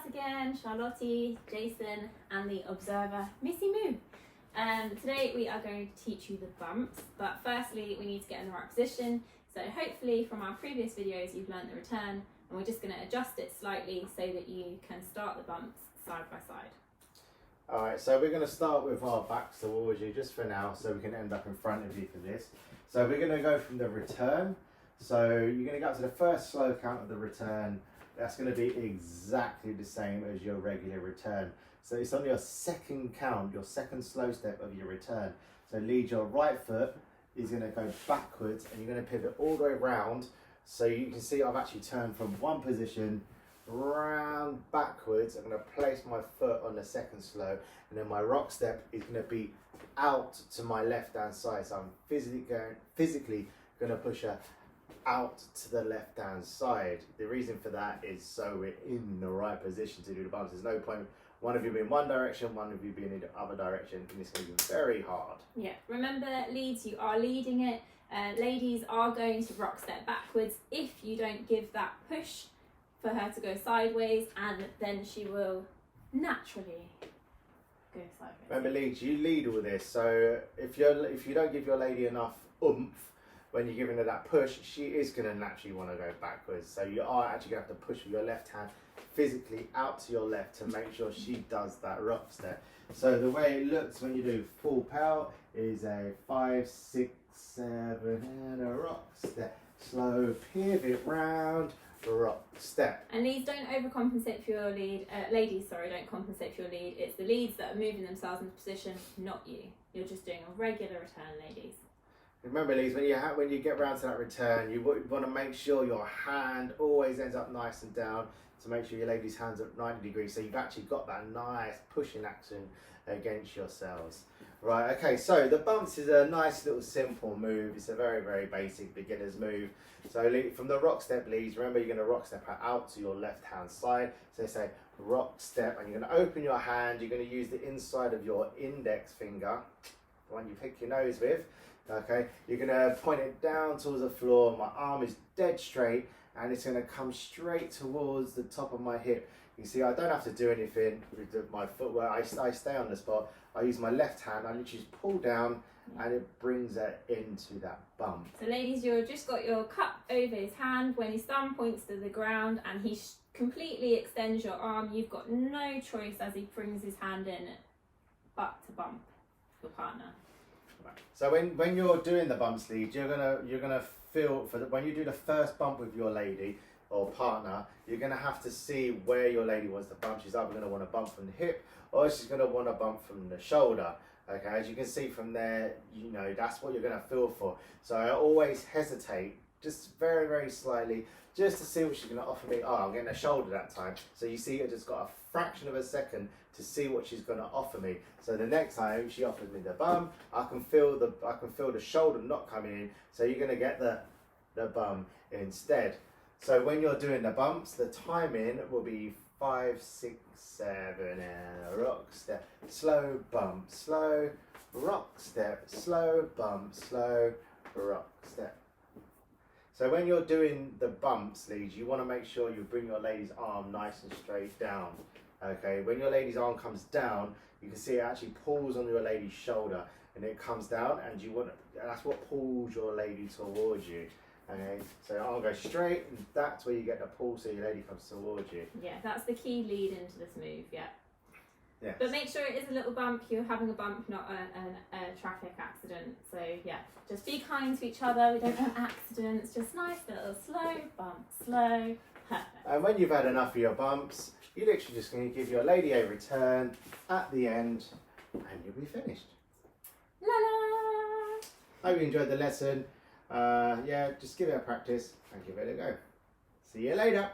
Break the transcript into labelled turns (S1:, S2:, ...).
S1: Again, Charlotte, Jason and the observer Missy Moo. Today we are going to teach you the bumps, but firstly we need to get in the right position. So hopefully from our previous videos you've learned the return, and we're just going to adjust it slightly so that you can start the bumps side by side.
S2: Alright, so we're going to start with our backs towards you just for now, so we can end up in front of you for this. So we're going to go from the return. So you're going to go up to the first slow count of the return. That's going to be exactly the same as your regular return. So it's on your second count, your second slow step of your return. So lead your right foot is going to go backwards and you're going to pivot all the way around. So you can see I've actually turned from one position round backwards. I'm going to place my foot on the second slow, and then my rock step is going to be out to my left hand side. So I'm physically going to push her out to the left hand side. The reason for that is so we're in the right position to do the bumps. There's no point one of you being one direction, one of you being in the other direction, and it's going to be very hard.
S1: Yeah, remember leads, you are leading it. Ladies are going to rock step backwards if you don't give that push for her to go sideways, and then she will naturally go sideways.
S2: Remember leads, you lead all this, so if you don't give your lady enough oomph when you're giving her that push, she is going to naturally want to go backwards. So you are actually going to have to push with your left hand physically out to your left to make sure she does that rock step. So the way it looks when you do full power is a 5, 6, 7 and a rock step. Slow pivot round, rock step.
S1: And leads, don't overcompensate for your lead. Ladies, sorry, don't compensate for your lead. It's the leads that are moving themselves into position, not you. You're just doing a regular return, ladies.
S2: Remember, ladies, when you get round to that return, you want to make sure your hand always ends up nice and down to make sure your lady's hands are at 90 degrees, so you've actually got that nice pushing action against yourselves. Right, okay, so the bumps is a nice little simple move. It's a very, very basic beginner's move. So from the rock step leads, remember you're going to rock step out to your left hand side. So say rock step, and you're going to open your hand. You're going to use the inside of your index finger, the one you pick your nose with. Okay, you're going to point it down towards the floor. My arm is dead straight and it's going to come straight towards the top of my hip. You see, I don't have to do anything with my footwork. I stay on the spot. I use my left hand. I literally just pull down and it brings it into that bump.
S1: So ladies, you've just got your cup over his hand. When his thumb points to the ground and he completely extends your arm, you've got no choice as he brings his hand in but to bump your partner.
S2: So when you're doing the bumps lead, you're gonna feel when you do the first bump with your lady or partner, you're gonna have to see where your lady wants to bump. She's either gonna want to bump from the hip or she's gonna want to bump from the shoulder. Okay, as you can see from there, you know that's what you're gonna feel for. So I always hesitate, just very, very slightly, just to see what she's gonna offer me. Oh, I'm getting a shoulder that time. So you see, I just got a fraction of a second to see what she's gonna offer me. So the next time she offers me the bum, I can feel the shoulder not coming in. So you're gonna get the bum instead. So when you're doing the bumps, the timing will be 5, 6, 7 and a rock step, slow bump, slow rock step, slow bump, slow rock step. So when you're doing the bumps leads, you want to make sure you bring your lady's arm nice and straight down. Okay, when your lady's arm comes down, you can see it actually pulls on your lady's shoulder and it comes down, and that's what pulls your lady towards you. Okay, so I'll go straight, and that's where you get the pull, so your lady comes towards you.
S1: Yeah, that's the key lead into this move. Yeah.
S2: Yes.
S1: But make sure it is a little bump. You're having a bump, not a traffic accident. So yeah, just be kind to each other. We don't want accidents. Just nice little slow bump, slow. Perfect. And
S2: when you've had enough of your bumps, you're literally just going to give your lady a return at the end, and you'll be finished.
S1: La la.
S2: Hope you enjoyed the lesson. Yeah, just give it a practice and give it a go. See you later.